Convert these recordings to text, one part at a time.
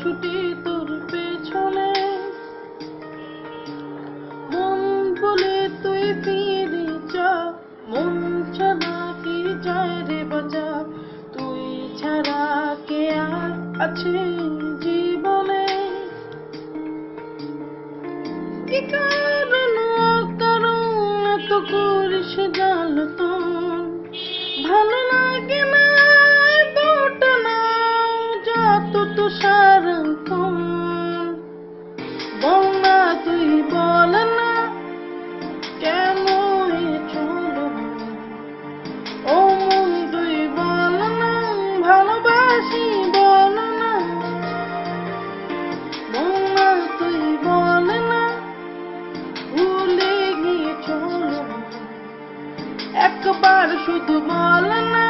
ছুটি তোর পেছনে, মন বলে তুই ফিরে যা, মন ছাড়া কি যায় রে বাঁচা, তুই ছাড়া কে আর আছে জীবনে। কি কারণ এত করিস জ্বালাতন, ভালো লাগে না এতটা না যত তো সারাক্ষণ। বল না তুই বল না কেন এ চলো, ও মন তুই বল না ভালোবাসি বল না, বল না তুই বল না ভুলে গিয়ে চলো, একবার শুধু বল না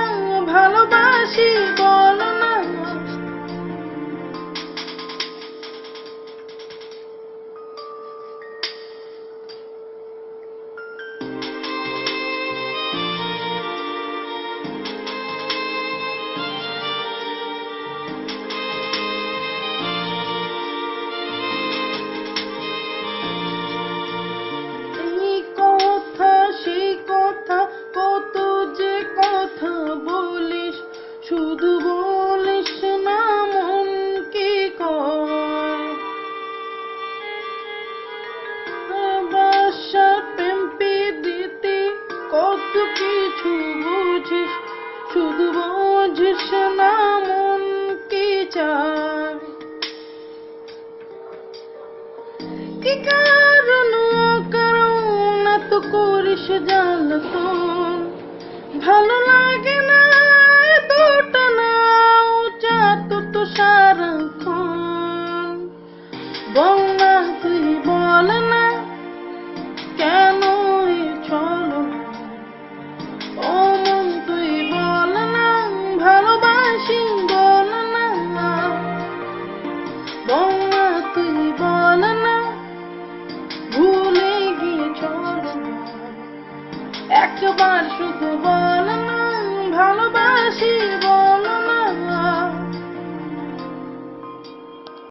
ভালোবাসি বল না। কত যে কথা বলিস, শুধু বলিস না মন কি কয়। বাসা প্রেম দিতে কত কিছু বুঝিস, শুধু বুঝিস না মন কি চায়। কি কারণ এত করিস জ্বালাতন, ভালো লাগে না এতটা না চাত তো সারাক্ষণ। বল না তুই বল না কেন এ চলো, ও মন তুই বল না ভালোবাসি বল না, বল না তুই বল না ভুলে গিয়ে চলো, একবার শুধু